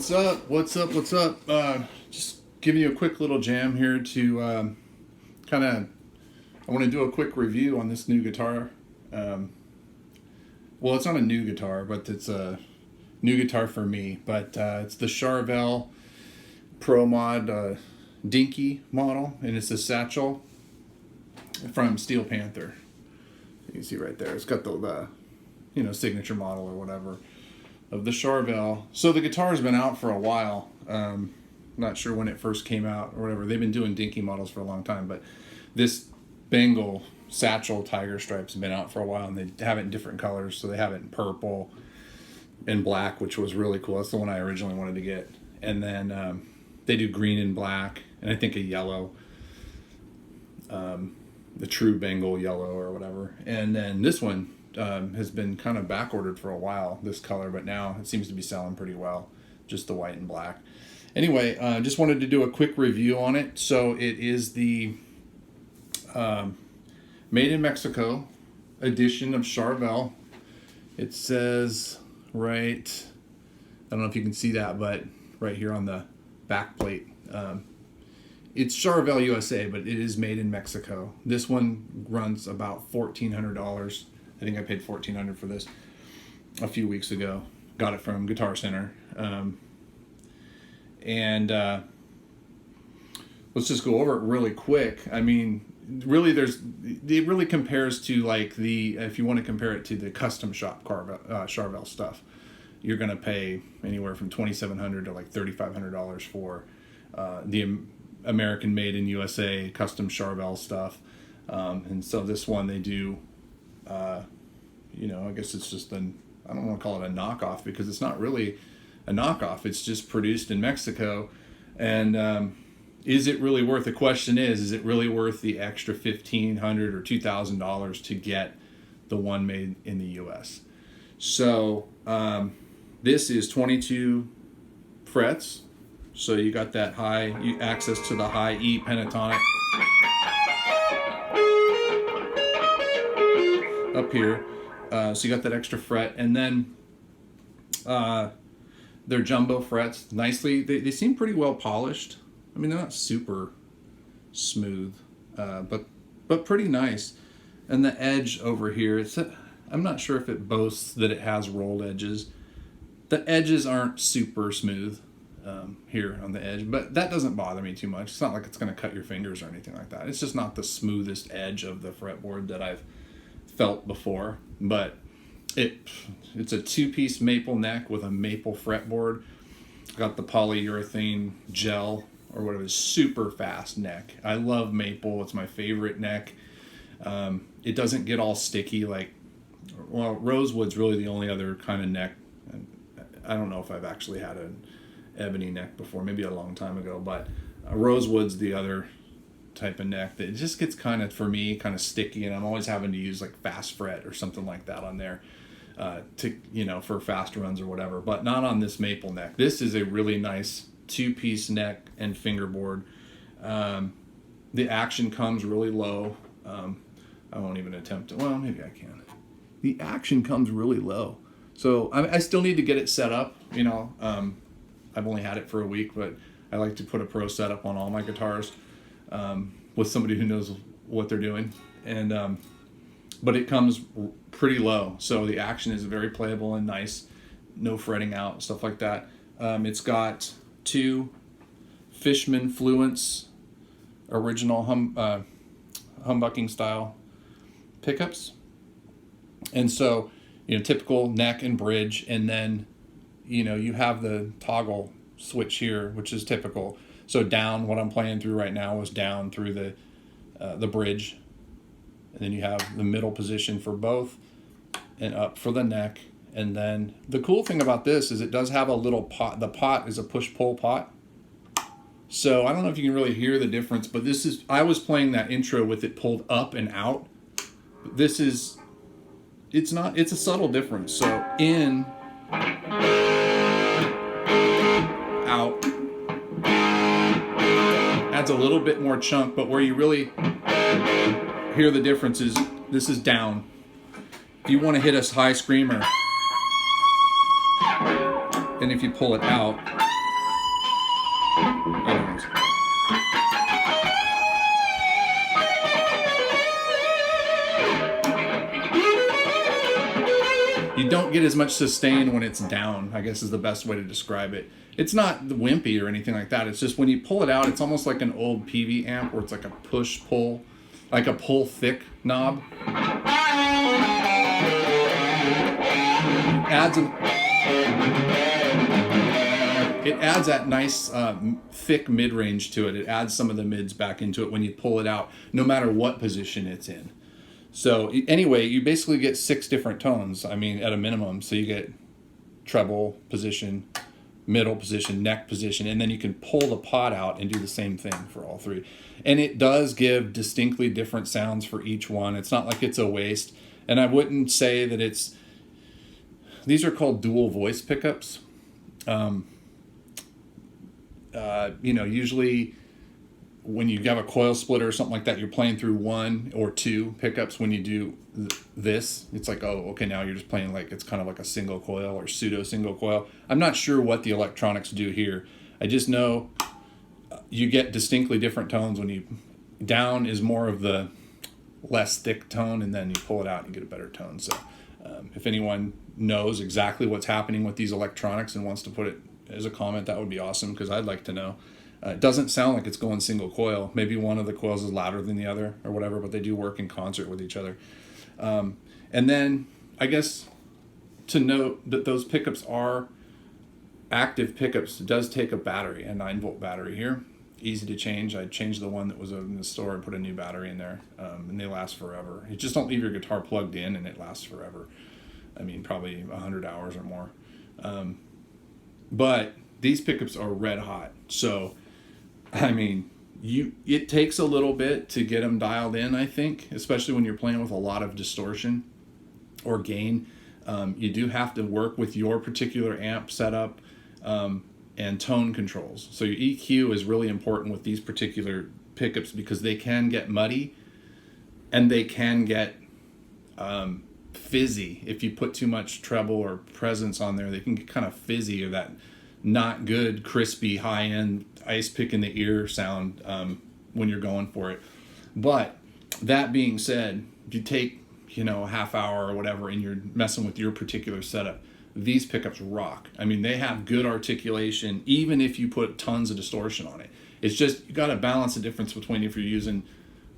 What's up? What's up? What's up? Just giving you a quick little jam here to I want to do a quick review on this new guitar. Well, it's not a new guitar, but it's a new guitar for me. But it's the Charvel Pro Mod Dinky model, and it's a Satchel from Steel Panther. You can see right there. It's got the signature model or whatever of the Charvel. So the guitar has been out for a while. Not sure when it first came out or whatever. They've been doing Dinky models for a long time, but this Bengal Satchel Tiger Stripes have been out for a while, and they have it in different colors. So they have it in purple and black, which was really cool. That's the one I originally wanted to get. And then they do green and black, and I think a yellow, the true Bengal yellow or whatever. And then this one has been kind of back ordered for a while, this color, but now it seems to be selling pretty well, just the white and black. Anyway, just wanted to do a quick review on it. So it is the Made in Mexico edition of Charvel. It says right, I don't know if you can see that, but right here on the back plate, it's Charvel USA, but it is made in Mexico. This one runs about $1,400. I think I paid $1,400 for this a few weeks ago. Got it from Guitar Center. Let's just go over it really quick. I mean, really, it really compares to like if you want to compare it to the Custom Shop Charvel stuff, you're going to pay anywhere from $2,700 to like $3,500 for the American made in USA custom Charvel stuff. And so this one they do, I guess it's just I don't want to call it a knockoff, because it's not really a knockoff. It's just produced in Mexico. And is it really worth, the question is it really worth the extra $1,500 or $2,000 to get the one made in the US? So this is 22 frets. So you got that access to the high E pentatonic up here. So you got that extra fret, and then they're jumbo frets. Nicely, they seem pretty well polished. I mean, they're not super smooth, but pretty nice. And the edge over here, I'm not sure if it boasts that it has rolled edges. The edges aren't super smooth here on the edge, but that doesn't bother me too much. It's not like it's going to cut your fingers or anything like that. It's just not the smoothest edge of the fretboard that I've felt before. But it's a two-piece maple neck with a maple fretboard. Got the polyurethane gel or whatever, super fast neck. I love maple. It's my favorite neck. It doesn't get all sticky rosewood's really the only other kind of neck. I don't know if I've actually had an ebony neck before, maybe a long time ago, but rosewood's the other type of neck that it just gets kind of, for me, kind of sticky, and I'm always having to use like fast fret or something like that on there for fast runs or whatever, but not on this maple neck. This is a really nice two-piece neck and fingerboard. The action comes really low. I won't even attempt to, well, maybe I can. The action comes really low. So I still need to get it set up, I've only had it for a week, but I like to put a pro setup on all my guitars with somebody who knows what they're doing. And but it comes pretty low, so the action is very playable and nice, no fretting out, stuff like that. It's got two Fishman Fluence original humbucking style pickups, and so typical neck and bridge, and then you have the toggle switch here, which is typical. So down, what I'm playing through right now is down through the bridge, and then you have the middle position for both, and up for the neck. And then the cool thing about this is it does have a little pot. The pot is a push-pull pot. So I don't know if you can really hear the difference, but I was playing that intro with it pulled up and out. It's a subtle difference. So in, out, adds a little bit more chunk, but where you really hear the difference is this is down. If you want to hit a high screamer, and if you pull it out, Anyways. You don't get as much sustain when it's down, I guess is the best way to describe it. It's not wimpy or anything like that. It's just when you pull it out, it's almost like an old PV amp where it's like a push-pull, like a pull-thick knob. It adds that nice thick mid-range to it. It adds some of the mids back into it when you pull it out, no matter what position it's in. So anyway, you basically get 6 different tones, I mean, at a minimum. So you get treble position, middle position, neck position, and then you can pull the pot out and do the same thing for all 3. And it does give distinctly different sounds for each one. It's not like it's a waste. And I wouldn't say that it's... These are called dual voice pickups. Usually when you have a coil splitter or something like that, you're playing through 1 or 2 pickups. When you do this, it's like, oh, okay, now you're just playing like it's kind of like a single coil or pseudo single coil. I'm not sure what the electronics do here. I just know you get distinctly different tones when you... Down is more of the less thick tone, and then you pull it out and you get a better tone. So if anyone knows exactly what's happening with these electronics and wants to put it as a comment, that would be awesome, because I'd like to know. It doesn't sound like it's going single coil. Maybe one of the coils is louder than the other or whatever, but they do work in concert with each other. And then I guess to note that those pickups are active pickups. It does take a battery, a 9-volt battery here. Easy to change. I changed the one that was in the store and put a new battery in there, and they last forever. You just don't leave your guitar plugged in and it lasts forever. I mean, probably 100 hours or more. But these pickups are red hot. So, I mean, it takes a little bit to get them dialed in, I think, especially when you're playing with a lot of distortion or gain. You do have to work with your particular amp setup and tone controls. So your EQ is really important with these particular pickups because they can get muddy and they can get fizzy. If you put too much treble or presence on there, they can get kind of fizzy, or that not good, crispy, high-end ice pick in the ear sound when you're going for it. But that being said, if you take a half hour or whatever and you're messing with your particular setup, these pickups rock. I mean, they have good articulation even if you put tons of distortion on it. It's just you got to balance the difference between if you're using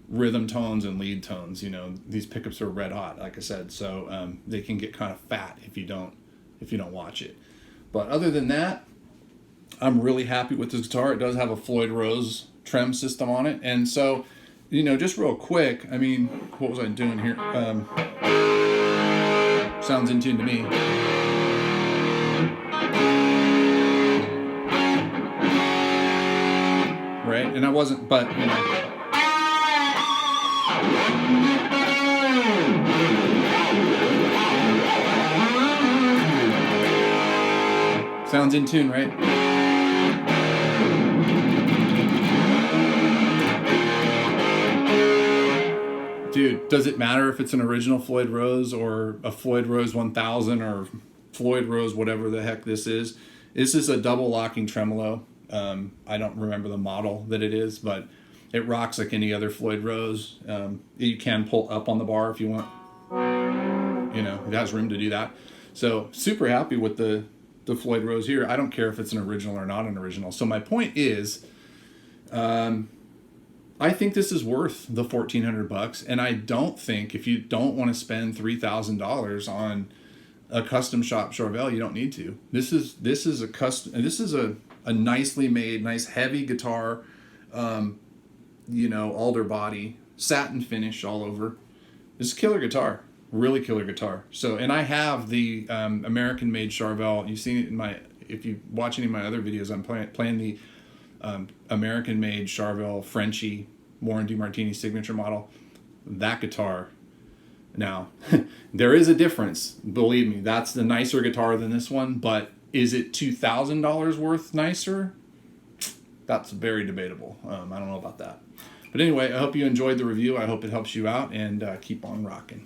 rhythm tones and lead tones. These pickups are red hot, like I said, so they can get kind of fat if you don't watch it. But other than that, I'm really happy with this guitar. It does have a Floyd Rose trem system on it, and so just real quick, I mean, what was I doing here? Sounds in tune to me. Right, and I wasn't, but sounds in tune, right? Dude, does it matter if it's an original Floyd Rose or a Floyd Rose 1000 or Floyd Rose whatever the heck this is? This is a double locking tremolo. I don't remember the model that it is, but it rocks like any other Floyd Rose. You can pull up on the bar if you want. It has room to do that. So super happy with the Floyd Rose here. I don't care if it's an original or not an original. So my point is, I think this is worth the $1,400, and I don't think if you don't want to spend $3,000 on a custom shop Charvel, you don't need to. This is a custom. This is a nicely made, nice heavy guitar. Alder body, satin finish all over. This is a killer guitar, really killer guitar. So, and I have the American-made Charvel. You've seen it if you watch any of my other videos, I'm playing the American-made Charvel Frenchie Warren DeMartini signature model. That guitar. Now, there is a difference. Believe me, that's the nicer guitar than this one. But is it $2,000 worth nicer? That's very debatable. I don't know about that. But anyway, I hope you enjoyed the review. I hope it helps you out, and keep on rocking.